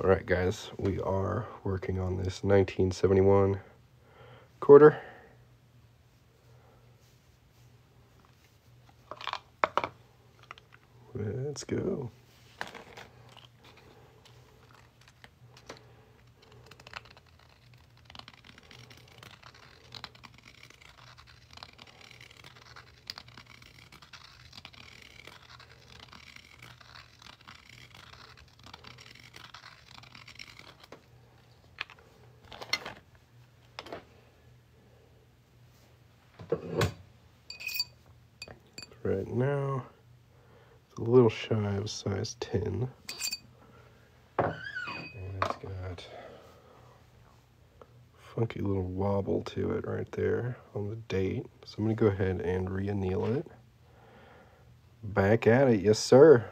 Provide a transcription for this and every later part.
Alright guys, we are working on this 1971 quarter. Let's go. Right now, it's a little shy of size 10. And it's got a funky little wobble to it right there on the date. So I'm going to go ahead and re-anneal it. Back at it, yes sir.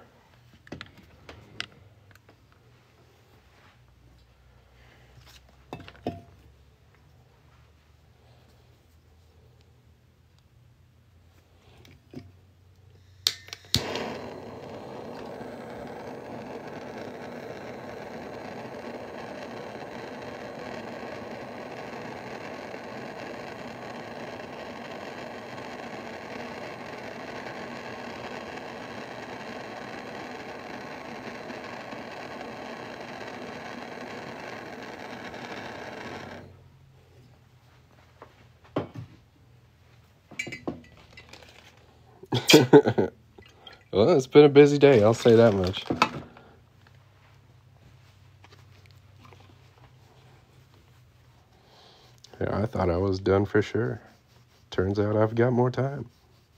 Well, it's been a busy day, I'll say that much. Yeah, I thought I was done for sure. Turns out I've got more time.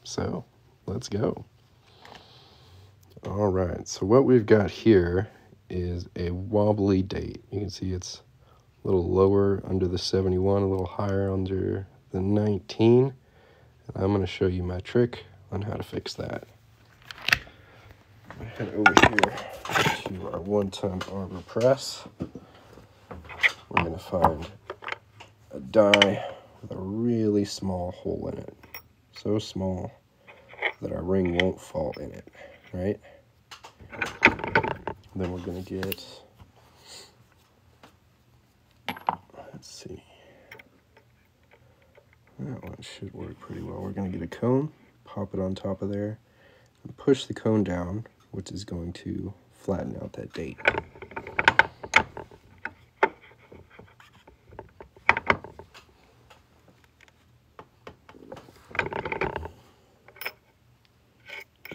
So, let's go. All right, so what we've got here is a wobbly date. You can see it's a little lower under the 71, a little higher under the 19. And I'm going to show you my trick on how to fix that. Head over here to our one-ton arbor press. We're going to find a die with a really small hole in it. So small that our ring won't fall in it, right? Then we're going to get, let's see, that one should work pretty well. We're going to get a cone, pop it on top of there, and push the cone down, which is going to flatten out that date. Go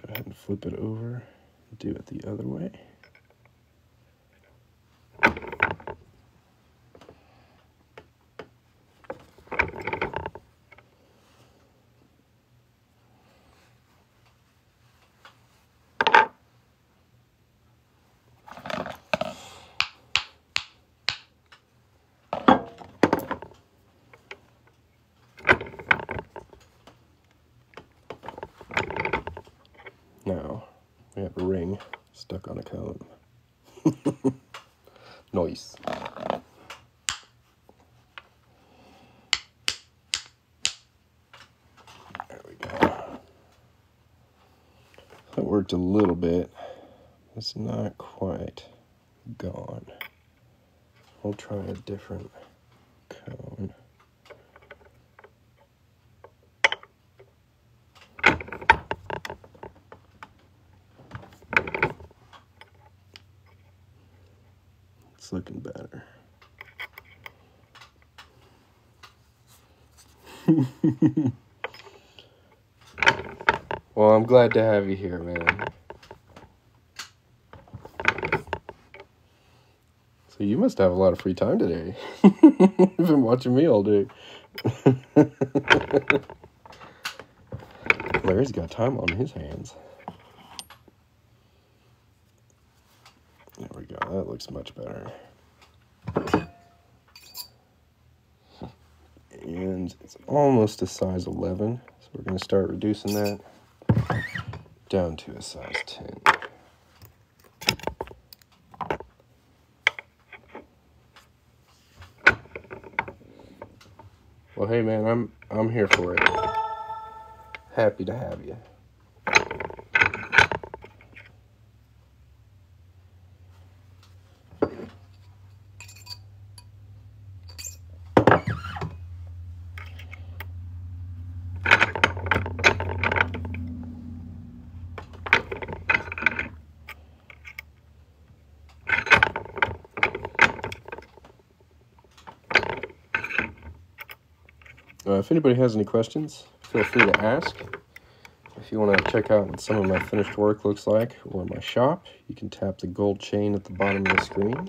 ahead and flip it over, do it the other way. Now, we have a ring stuck on a cone. Nice. There we go. That worked a little bit. It's not quite gone. We'll try a different cone. It's looking better. Well, I'm glad to have you here, man. So you must have a lot of free time today. You've been watching me all day. Larry's got time on his hands. There we go. That looks much better. And it's almost a size 11, so we're going to start reducing that down to a size 10. Well, hey man, I'm here for it. Happy to have you. if anybody has any questions, feel free to ask. If you want to check out what some of my finished work looks like, or my shop, you can tap the gold chain at the bottom of the screen.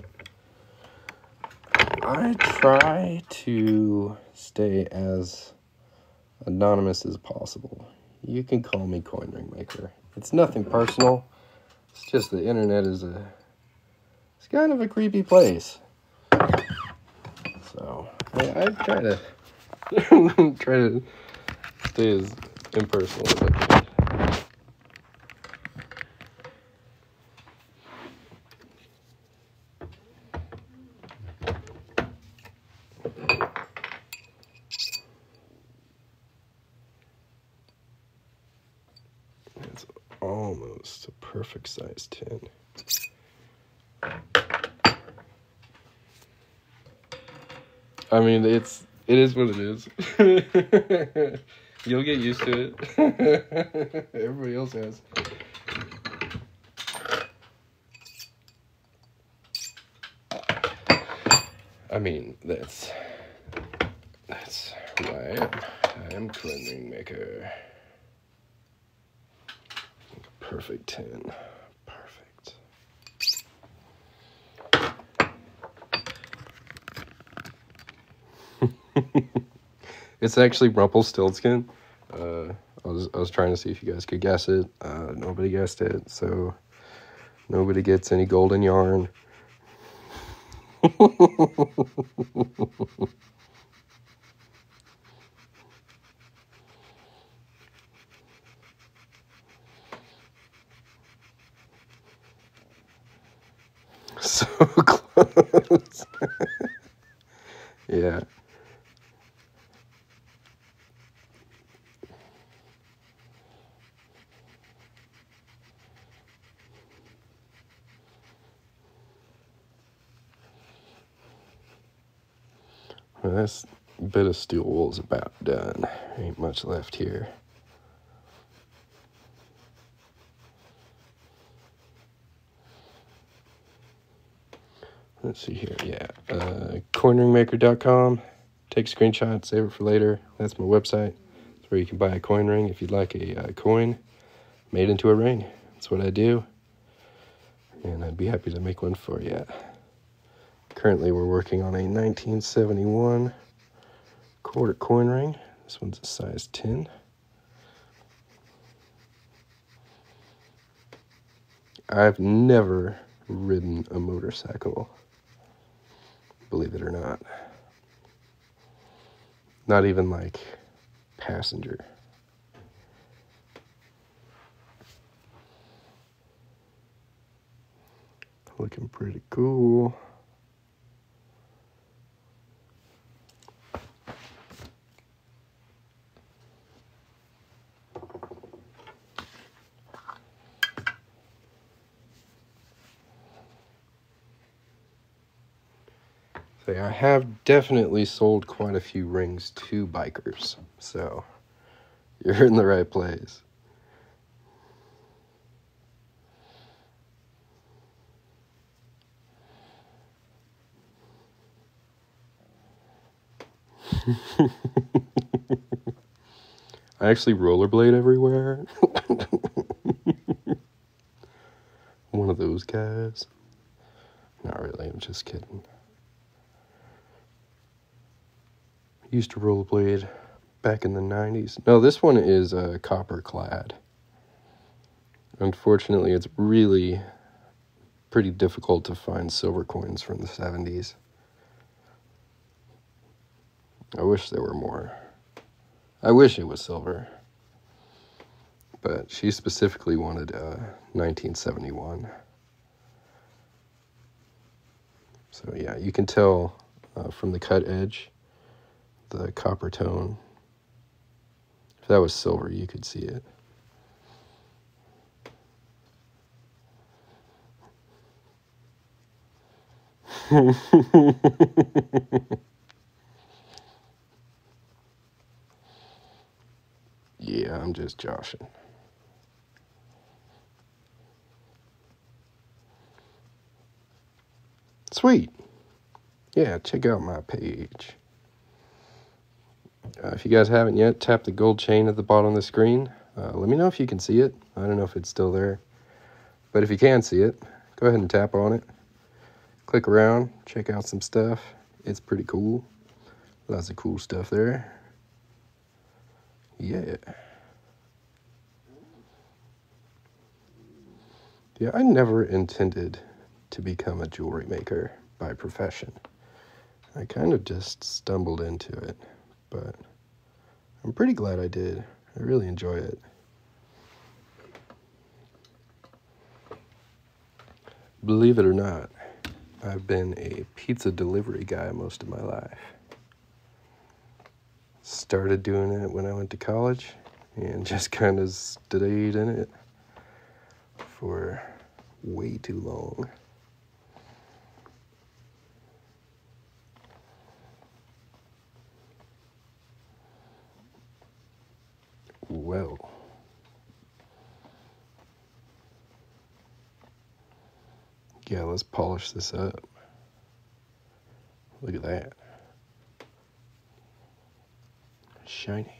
I try to stay as anonymous as possible. You can call me Coin Ring Maker. It's nothing personal. It's just the internet is it's kind of a creepy place. So I try to try to stay as impersonal as I can. It's almost a perfect size tin. I mean, it is what it is. You'll get used to it. Everybody else has. I mean, that's who I am. I am Coin Ring Maker. Perfect tin. Perfect. It's actually Rumpelstiltskin. I was trying to see if you guys could guess it. Nobody guessed it, so nobody gets any golden yarn. So close. Yeah. Well, this bit of steel wool is about done. Ain't much left here. Let's see here. Yeah. Coinringmaker.com. Take a screenshot, save it for later. That's my website. It's where you can buy a coin ring if you'd like a coin made into a ring. That's what I do. And I'd be happy to make one for you. Currently, we're working on a 1971 quarter coin ring. This one's a size 10. I've never ridden a motorcycle, believe it or not. Not even like passenger. Looking pretty cool. So I have definitely sold quite a few rings to bikers, so you're in the right place. I actually rollerblade everywhere. One of those guys. Not really, I'm just kidding. I used to rollerblade back in the 90s. No, this one is copper clad. Unfortunately, it's really pretty difficult to find silver coins from the 70s. I wish there were more. I wish it was silver. But she specifically wanted 1971. So yeah, you can tell from the cut edge, the copper tone. If that was silver, you could see it. Yeah, I'm just joshing. Sweet. Yeah, check out my page. If you guys haven't yet, tap the gold chain at the bottom of the screen. Let me know if you can see it. I don't know if it's still there. But if you can see it, go ahead and tap on it. Click around, check out some stuff. It's pretty cool. Lots of cool stuff there. Yeah. Yeah, I never intended to become a jewelry maker by profession. I kind of just stumbled into it, but I'm pretty glad I did. I really enjoy it. Believe it or not, I've been a pizza delivery guy most of my life. Started doing it when I went to college and just kind of stayed in it for way too long. Well, yeah, let's polish this up. Look at that. Shiny.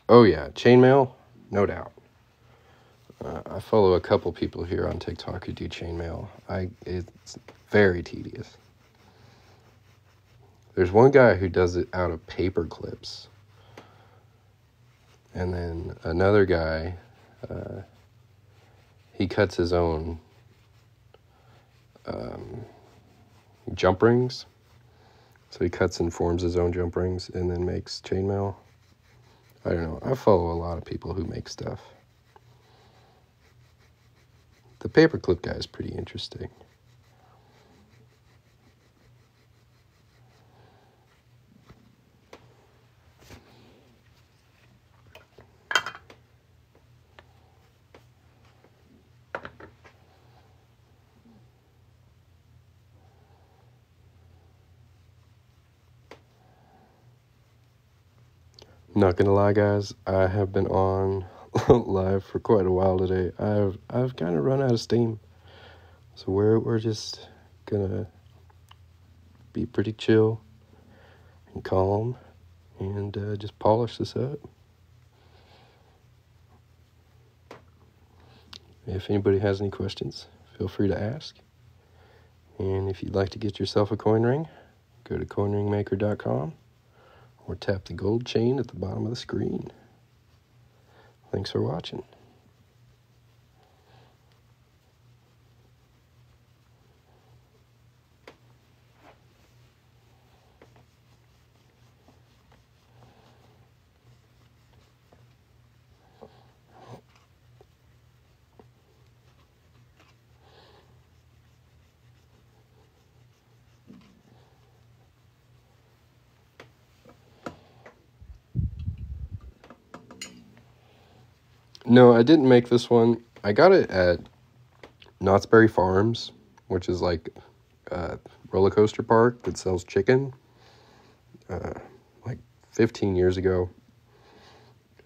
Oh yeah, chainmail, no doubt. I follow a couple people here on TikTok who do chainmail. It's very tedious. There's one guy who does it out of paper clips. And then another guy, he cuts his own jump rings. So he cuts and forms his own jump rings and then makes chainmail. I don't know. I follow a lot of people who make stuff. The paperclip guy is pretty interesting. Not gonna lie, guys, I have been on live for quite a while today. I've kind of run out of steam, so we're just gonna be pretty chill and calm and just polish this up. If anybody has any questions, feel free to ask. And if you'd like to get yourself a coin ring, go to coinringmaker.com or tap the gold chain at the bottom of the screen. Thanks for watching. No, I didn't make this one. I got it at Knott's Berry Farms, which is like a roller coaster park that sells chicken, like 15 years ago.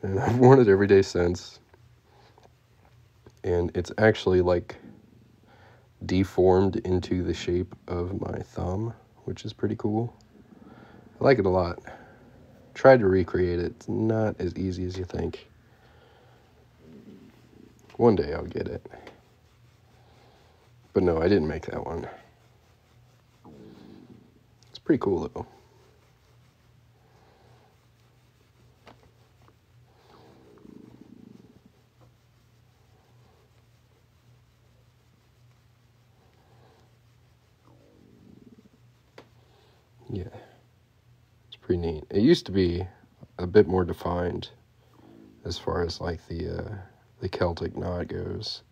And I've worn it every day since. And it's actually like deformed into the shape of my thumb, which is pretty cool. I like it a lot. Tried to recreate it. It's not as easy as you think. One day I'll get it. But no, I didn't make that one. It's pretty cool though. Yeah. It's pretty neat. It used to be a bit more defined as far as like the Celtic knot goes.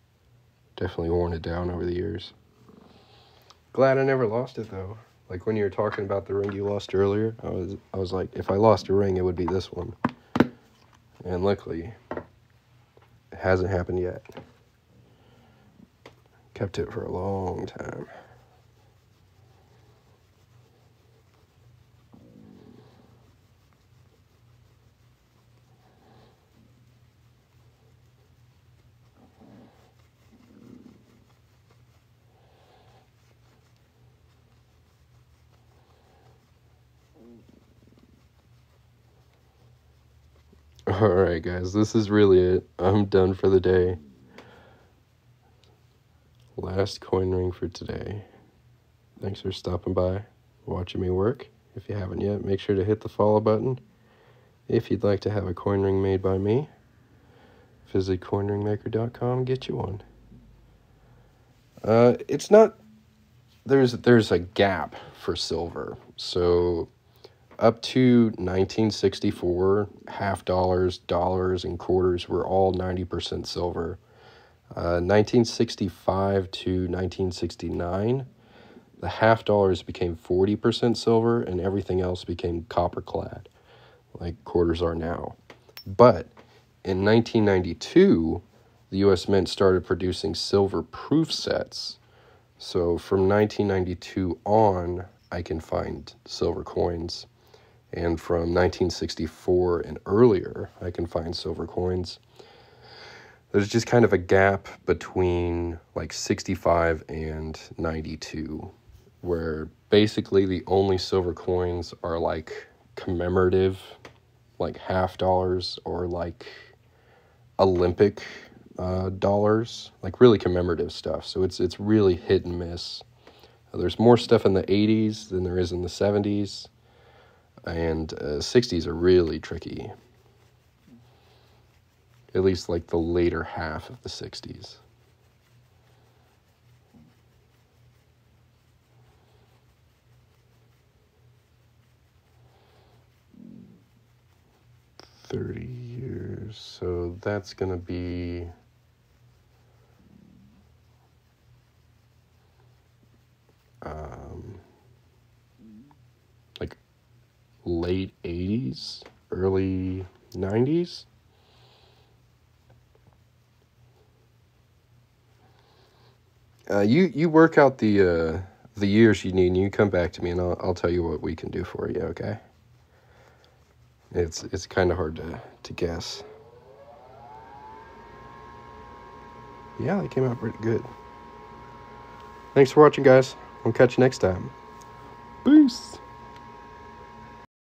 Definitely worn it down over the years. Glad I never lost it though. Like when you were talking about the ring you lost earlier, I was like, if I lost a ring, it would be this one. And luckily, it hasn't happened yet. Kept it for a long time. Alright guys, this is really it. I'm done for the day. Last coin ring for today. Thanks for stopping by, watching me work. If you haven't yet, make sure to hit the follow button. If you'd like to have a coin ring made by me, visit coinringmaker.com, get you one. It's not, there's a gap for silver. So up to 1964, half dollars, dollars, and quarters were all 90% silver. 1965 to 1969, the half dollars became 40% silver and everything else became copper clad, like quarters are now. But in 1992, the U.S. Mint started producing silver proof sets. So from 1992 on, I can find silver coins. And from 1964 and earlier, I can find silver coins. There's just kind of a gap between like 65 and 92, where basically the only silver coins are like commemorative, like half dollars, or like Olympic dollars, like really commemorative stuff. So it's really hit and miss. There's more stuff in the 80s than there is in the 70s, and 60s are really tricky. At least like the later half of the 60s. $30, so that's gonna be like late 80s, early 90s. You work out the years you need, and you come back to me, and I'll tell you what we can do for you. Okay? It's kind of hard to guess. Yeah, they came out pretty good. Thanks for watching, guys. I'll catch you next time. Peace.